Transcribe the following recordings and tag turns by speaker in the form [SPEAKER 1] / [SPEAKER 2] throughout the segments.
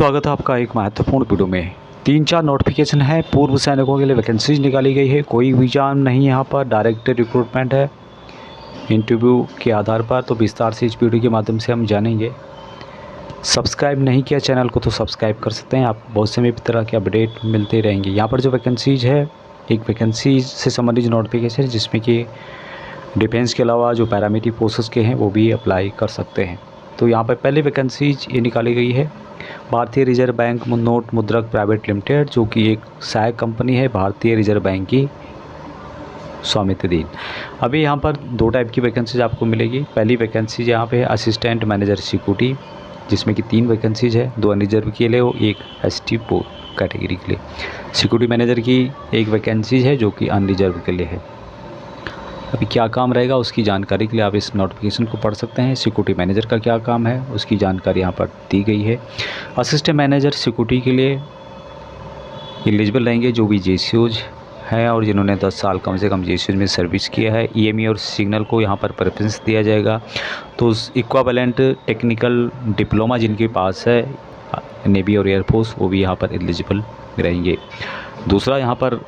[SPEAKER 1] स्वागत है आपका एक महत्वपूर्ण वीडियो में। 3-4 नोटिफिकेशन है, पूर्व सैनिकों के लिए वैकेंसीज निकाली गई है। कोई एग्जाम नहीं, यहाँ पर डायरेक्ट रिक्रूटमेंट है इंटरव्यू के आधार पर। तो विस्तार से इस वीडियो के माध्यम से हम जानेंगे। सब्सक्राइब नहीं किया चैनल को तो सब्सक्राइब कर सकते हैं, आपको बहुत से तरह के अपडेट मिलते रहेंगे। यहाँ पर जो वैकेंसीज है, एक वैकेंसी से संबंधित नोटिफिकेशन जिसमें कि डिफेंस के अलावा जो पैरामिलिट्री फोर्सेस के हैं वो भी अप्लाई कर सकते हैं। तो यहाँ पर पहले वैकेंसीज ये निकाली गई है भारतीय reserve bank note Mudrak private limited, जो कि एक सहायक कंपनी है भारतीय रिजर्व बैंक की स्वामित्वाधीन। अभी यहाँ पर 2 टाइप की वैकेंसीज आपको मिलेगी। पहली वैकेंसी यहाँ पे है असिस्टेंट मैनेजर सिक्योरिटी, जिसमें कि 3 वैकेंसीज है, 2 अनरिजर्व के लिए और 1 ST कैटेगरी के लिए। सिक्योरिटी मैनेजर की 1 वैकेंसी है जो कि अनरिजर्व के लिए है। अभी क्या काम रहेगा उसकी जानकारी के लिए आप इस नोटिफिकेशन को पढ़ सकते हैं। सिक्योरिटी मैनेजर का क्या काम है उसकी जानकारी यहाँ पर दी गई है। असिस्टेंट मैनेजर सिक्योरिटी के लिए एलिजिबल रहेंगे जो भी JCOs हैं और जिन्होंने 10 साल कम से कम JCOs में सर्विस किया है। EME और सिग्नल को यहाँ पर प्रेफरेंस दिया जाएगा। तो इक्विवेलेंट टेक्निकल डिप्लोमा जिनके पास है नेवी और एयरफोर्स, वो भी यहाँ पर एलिजिबल रहेंगे। दूसरा, यहाँ पर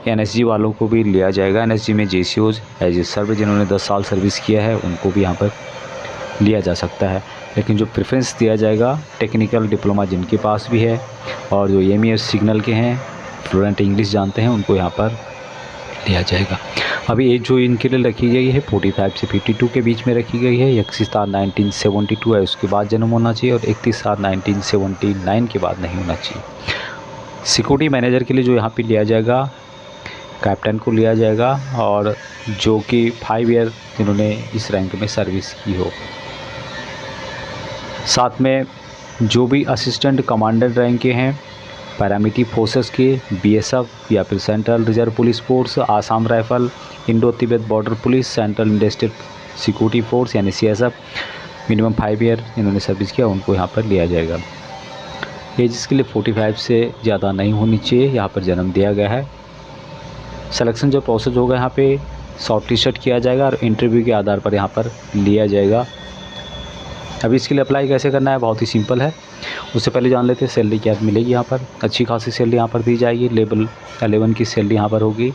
[SPEAKER 1] NSG वालों को भी लिया जाएगा। NSG में JCOs एज ए सर्व जिन्होंने 10 साल सर्विस किया है उनको भी यहाँ पर लिया जा सकता है। लेकिन जो प्रेफरेंस दिया जाएगा टेक्निकल डिप्लोमा जिनके पास भी है और जो EME और सिग्नल के हैं, फ्लुएंट इंग्लिश जानते हैं, उनको यहाँ पर लिया जाएगा। अभी एज जो इनके लिए रखी गई है 45 से 52 के बीच में रखी गई है। 31/7/1972 है उसके बाद जन्म होना चाहिए और 31/7/1979 के बाद नहीं होना चाहिए। सिक्योरिटी मैनेजर के लिए जो यहाँ पर लिया जाएगा, कैप्टन को लिया जाएगा और जो कि 5 ईयर जिन्होंने इस रैंक में सर्विस की हो। साथ में जो भी असिस्टेंट कमांडर रैंक के हैं, पैरामिलिट्री फोर्सेस के, BSF या फिर central reserve police force, Assam rifle, Indo Tibet border police, central industrial security force यानी CSF, मिनिमम 5 ईयर जिन्होंने सर्विस किया उनको यहाँ पर लिया जाएगा। एज इसके लिए 45 से ज़्यादा नहीं होनी चाहिए, यहाँ पर जन्म दिया गया है। सिलेक्शन जो प्रोसेस होगा यहाँ पे शॉर्ट लिस्ट किया जाएगा और इंटरव्यू के आधार पर यहाँ पर लिया जाएगा। अभी इसके लिए अप्लाई कैसे करना है, बहुत ही सिंपल है। उससे पहले जान लेते हैं सैलरी क्या मिलेगी। यहाँ पर अच्छी खासी सैलरी यहाँ पर दी जाएगी। लेवल 11 की सैलरी यहाँ पर होगी,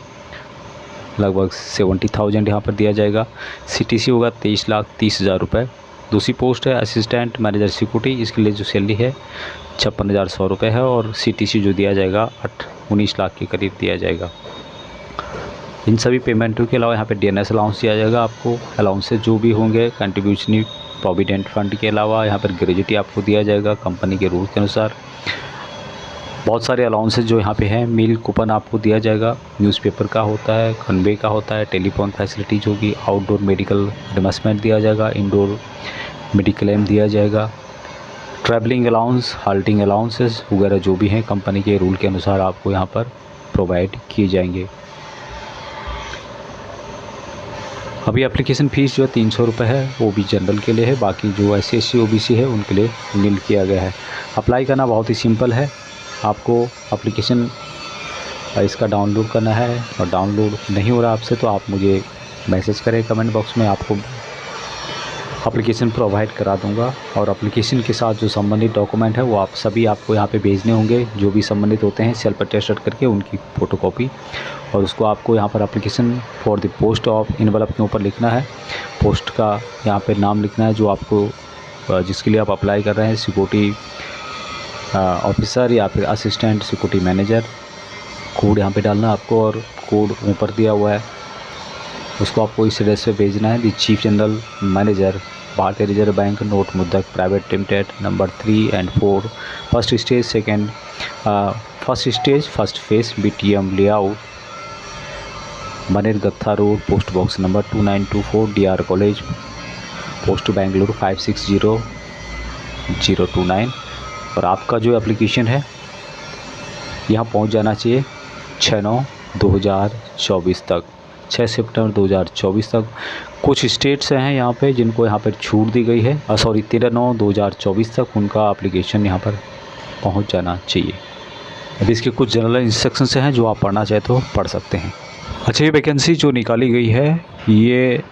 [SPEAKER 1] लगभग 70,000 यहाँ पर दिया जाएगा। CTC होगा 23,30,000 रुपये। दूसरी पोस्ट है असिस्टेंट मैनेजर सिक्योरिटी, इसके लिए जो सैलरी है 56,100 रुपये है और CTC जो दिया जाएगा 19 लाख के करीब दिया जाएगा। इन सभी पेमेंटों के अलावा यहाँ पे DNS अलाउंस दिया जाएगा आपको। अलाउंसेस जो भी होंगे कंट्रीब्यूशन प्रोविडेंट फंड के अलावा यहाँ पर ग्रेजुटी आपको दिया जाएगा कंपनी के रूल के अनुसार। बहुत सारे अलाउंसेस जो यहाँ पे हैं, मील कूपन आपको दिया जाएगा, न्यूज़पेपर का होता है, कन्वे का होता है, टेलीफोन फैसिलिटीज होगी, आउटडोर मेडिकल रिमबर्समेंट दिया जाएगा, इंडोर मेडिक्लेम दिया जाएगा, ट्रैवलिंग अलाउंस, हाल्टिंग अलाउंसेस वगैरह जो भी हैं कंपनी के रूल के अनुसार आपको यहाँ पर प्रोवाइड किए जाएंगे। अभी एप्लीकेशन फ़ीस जो है 300 रुपये है, वो भी जनरल के लिए है। बाकी जो SC SC OBC है उनके लिए नील किया गया है। अप्लाई करना बहुत ही सिंपल है। आपको एप्लीकेशन इसका डाउनलोड करना है और डाउनलोड नहीं हो रहा आपसे तो आप मुझे मैसेज करें कमेंट बॉक्स में, आपको एप्लीकेशन प्रोवाइड करा दूंगा। और एप्लीकेशन के साथ जो संबंधित डॉक्यूमेंट है वो आप सभी आपको यहाँ पे भेजने होंगे, जो भी संबंधित होते हैं सेल्फ अटेस्टेड करके उनकी फ़ोटोकॉपी, और उसको आपको यहाँ पर application for the post of envelope के ऊपर लिखना है। पोस्ट का यहाँ पे नाम लिखना है जो आपको जिसके लिए आप अप्लाई कर रहे हैं, सिक्योरिटी ऑफिसर या फिर असिस्टेंट सिक्योरिटी मैनेजर। कोड यहाँ पे डालना आपको और कोड ऊपर दिया हुआ है, उसको आपको इस एड्रेस पे भेजना है। The chief general manager Bharatiya reserve bank note Mudrak private limited, number 3 and 4, first stage first phase BTM layout, Banerghatta road, post box number 2924, DR college, post Bengaluru 560029। और आपका जो एप्लीकेशन है यहाँ पहुँच जाना चाहिए 6/9/2024 तक, 6 सितंबर 2024 तक। कुछ स्टेट्स हैं यहाँ पे जिनको यहाँ पर छूट दी गई है, 13/9/2024 तक उनका एप्लीकेशन यहाँ पर पहुँच जाना चाहिए। अभी इसके कुछ जनरल इंस्ट्रक्शंस हैं जो आप पढ़ना चाहे तो पढ़ सकते हैं। अच्छा, ये वैकेंसी जो निकाली गई है ये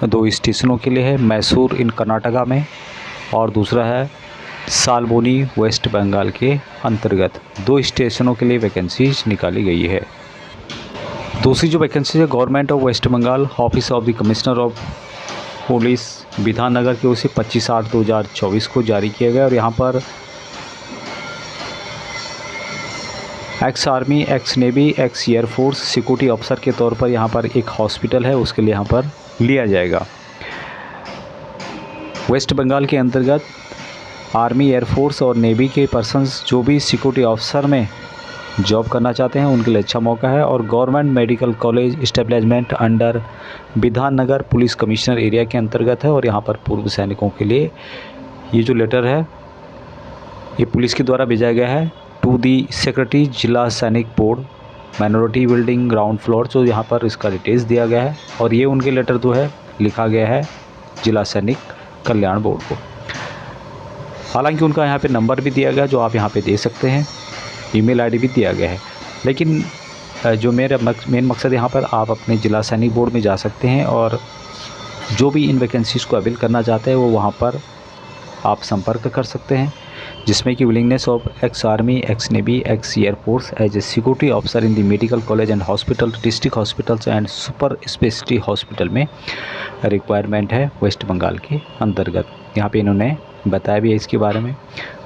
[SPEAKER 1] 2 स्टेशनों के लिए है, मैसूर इन कर्नाटका में और दूसरा है सालबोनी वेस्ट बंगाल के अंतर्गत 2 स्टेशनों के लिए वैकेंसीज निकाली गई है। दूसरी जो वैकेंसी है government of West Bengal office of the commissioner of police Bidhannagar की ओर से 25/8/2024 को जारी किया गया और यहाँ पर x army, ex navy, ex air force security अफसर के तौर पर यहाँ पर एक हॉस्पिटल है, उसके लिए यहाँ पर लिया जाएगा। वेस्ट बंगाल के अंतर्गत आर्मी, एयरफोर्स और नेवी के पर्सन्स जो भी सिक्योरिटी ऑफिसर में जॉब करना चाहते हैं उनके लिए अच्छा मौका है। और government medical college establishment under Bidhannagar police commissioner area के अंतर्गत है और यहाँ पर पूर्व सैनिकों के लिए ये जो लेटर है ये पुलिस के द्वारा भेजा गया है टू दी सेक्रेटरी जिला सैनिक board minority building ground floor. जो यहाँ पर इसका डिटेल्स दिया गया है और ये उनके लेटर जो है लिखा गया है जिला सैनिक कल्याण बोर्ड को। हालांकि उनका यहाँ पे नंबर भी दिया गया जो आप यहाँ पे दे सकते हैं, ईमेल आईडी भी दिया गया है। लेकिन जो मेरा मेन मकसद यहाँ पर आप अपने जिला सैनिक बोर्ड में जा सकते हैं और जो भी इन वैकेंसीज़ को अवेल करना चाहते हैं वो वहाँ पर आप संपर्क कर सकते हैं, जिसमें कि willingness of ex army, ex navy, ex airforce as a security officer in the medical college and hospital, district hospitals and super speciality hospital में रिक्वायरमेंट है वेस्ट बंगाल के अंतर्गत। यहाँ पे इन्होंने बताया भी है इसके बारे में,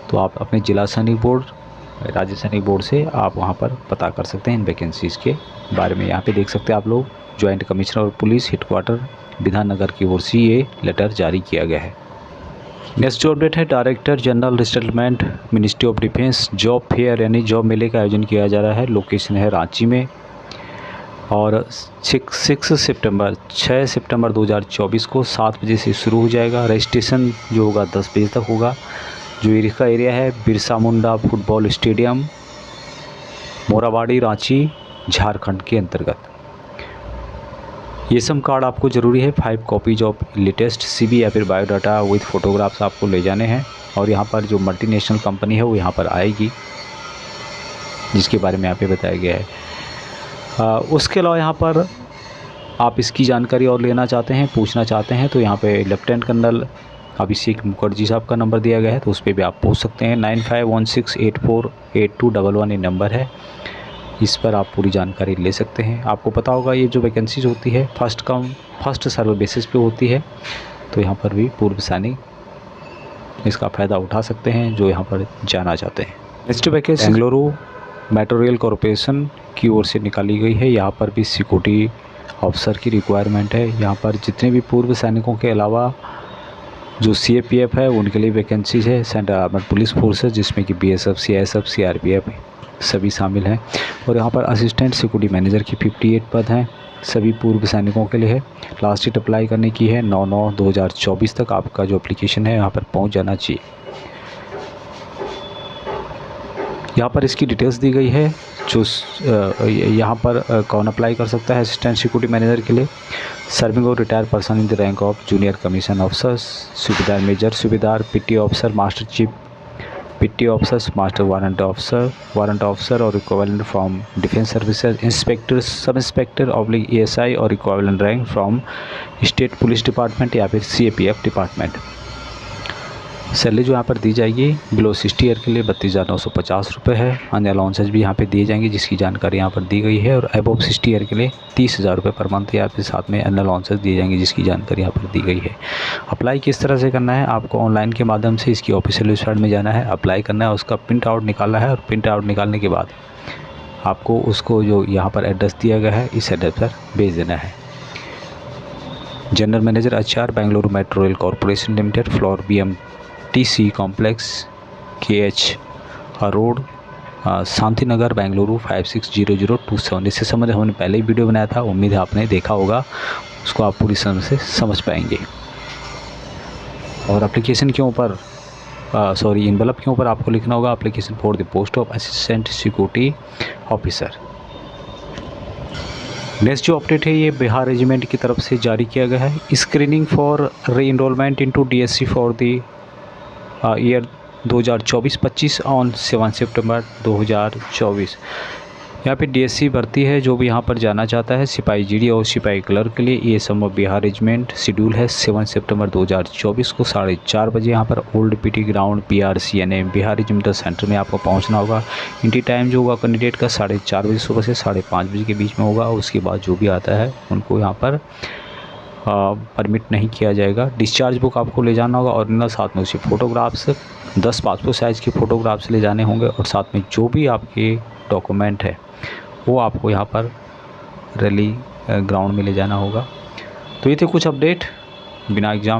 [SPEAKER 1] तो आप अपने जिला सैनिक बोर्ड, राज्य सैनिक बोर्ड से आप वहाँ पर पता कर सकते हैं इन वैकेंसीज़ के बारे में। यहाँ पे देख सकते हैं आप लोग जॉइंट कमिश्नर और पुलिस हेडक्वार्टर विधाननगर की ओर से ये लेटर जारी किया गया है। नेक्स्ट जो अपडेट है director general resettlement ministry of defence job fair यानी जॉब मेले का आयोजन किया जा रहा है। लोकेशन है रांची में और 6 सितंबर 2024 को 7 बजे से शुरू हो जाएगा। रजिस्ट्रेशन जो होगा 10 बजे तक होगा। जो इसका एरिया है बिरसा मुंडा फुटबॉल स्टेडियम, मोराबाड़ी, रांची, झारखंड के अंतर्गत। ये सम कार्ड आपको ज़रूरी है। 5 कॉपीज ऑफ लेटेस्ट CV या फिर बायोडाटा विथ फ़ोटोग्राफ्स आपको ले जाने हैं। और यहाँ पर जो मल्टीनेशनल कंपनी है वो यहाँ पर आएगी, जिसके बारे में यहाँ पे बताया गया है। उसके अलावा यहाँ पर आप इसकी जानकारी और लेना चाहते हैं, पूछना चाहते हैं तो यहाँ पे लेफ्टिनेंट कर्नल अभिषेक मुखर्जी साहब का नंबर दिया गया है, तो उस पर भी आप पूछ सकते हैं। 9516848211 ये नंबर है, इस पर आप पूरी जानकारी ले सकते हैं। आपको पता होगा ये जो वैकेंसीज होती है first come first serve basis पे होती है, तो यहाँ पर भी पूर्व सैनिक इसका फ़ायदा उठा सकते हैं जो यहाँ पर जाना चाहते हैं। Next vacancy Bengaluru metro rail corporation की ओर से निकाली गई है। यहाँ पर भी सिक्योरिटी ऑफिसर की रिक्वायरमेंट है। यहाँ पर जितने भी पूर्व सैनिकों के अलावा जो CAPF है उनके लिए वैकेंसीज है। सेंट्रल आर्मड पुलिस फोर्सेस जिसमें कि BSF, CISF, CRPF सभी शामिल हैं। और यहाँ पर असिस्टेंट सिक्योरिटी मैनेजर की 58 पद हैं, सभी पूर्व सैनिकों के लिए है। लास्ट डेट अप्लाई करने की है 9/9/2024 तक आपका जो एप्लीकेशन है यहाँ पर पहुँच जाना चाहिए। यहाँ पर इसकी डिटेल्स दी गई है जो यहाँ पर कौन अप्लाई कर सकता है। असिस्टेंट सिक्योरिटी मैनेजर के लिए सर्विंग और retire person in the rank of junior commission officers, subedar major, subedar, PT officer, master chief PT officers, master warrant officer और equivalent from defence services, inspector, sub inspector ASI और equivalent rank from state police department या फिर CAPF department. Salary जो यहाँ पर दी जाएगी below 60 year के लिए 32,950 रुपये है। अन्य अलाउंसेज भी यहाँ पे दिए जाएंगे जिसकी जानकारी यहाँ पर दी गई है। और अबव 60 ईयर के लिए 30,000 रुपये पर मंथ या फिर साथ में अन्य अलाउंसेज दिए जाएंगे जिसकी जानकारी यहाँ पर दी गई है। अप्लाई किस तरह से करना है, आपको ऑनलाइन के माध्यम से इसकी ऑफिशियल वेबसाइट में जाना है, अप्लाई करना है, उसका प्रिंट आउट निकालना है और प्रिंट आउट निकालने के बाद आपको उसको जो यहाँ पर एड्रेस दिया गया है इस एड्रेस पर भेज देना है। General manager HR Bengaluru metro rail corporation limited, floor BMTC complex, KH road, Shanti Nagar, Bengaluru 560027। इससे संबंधित हमने पहले ही वीडियो बनाया था, उम्मीद है आपने देखा होगा, उसको आप पूरी तरह से समझ पाएंगे। और एप्लीकेशन के ऊपर इनवलप के ऊपर आपको लिखना होगा application for the post of assistant security officer. Next जो अपडेट है ये बिहार रेजिमेंट की तरफ से जारी किया गया है। Screening for re enrolment into DSC for the year 2024-25 on 7 सितंबर 2024। यहाँ पे डीएससी भर्ती है, जो भी यहाँ पर जाना चाहता है सिपाही जीडी और सिपाही क्लर्क के लिए। ये समूह बिहार रेजिमेंट शेड्यूल है 7 सितंबर 2024 को 4:30 बजे यहाँ पर ओल्ड पीटी ग्राउंड PRC यानी बिहार रेजिमेंटल सेंटर में आपको पहुँचना होगा। एंट्री टाइम जो होगा कैंडिडेट का 4:30 बजे सुबह से 5:30 बजे के बीच में होगा। उसके बाद जो भी आता है उनको यहाँ पर परमिट नहीं किया जाएगा। डिस्चार्ज बुक आपको ले जाना होगा और साथ में उसी फ़ोटोग्राफ्स 10 पासपोर्ट साइज़ की फ़ोटोग्राफ्स ले जाने होंगे और साथ में जो भी आपके डॉक्यूमेंट है वो आपको यहाँ पर रैली ग्राउंड में ले जाना होगा। तो ये थे कुछ अपडेट बिना एग्ज़ाम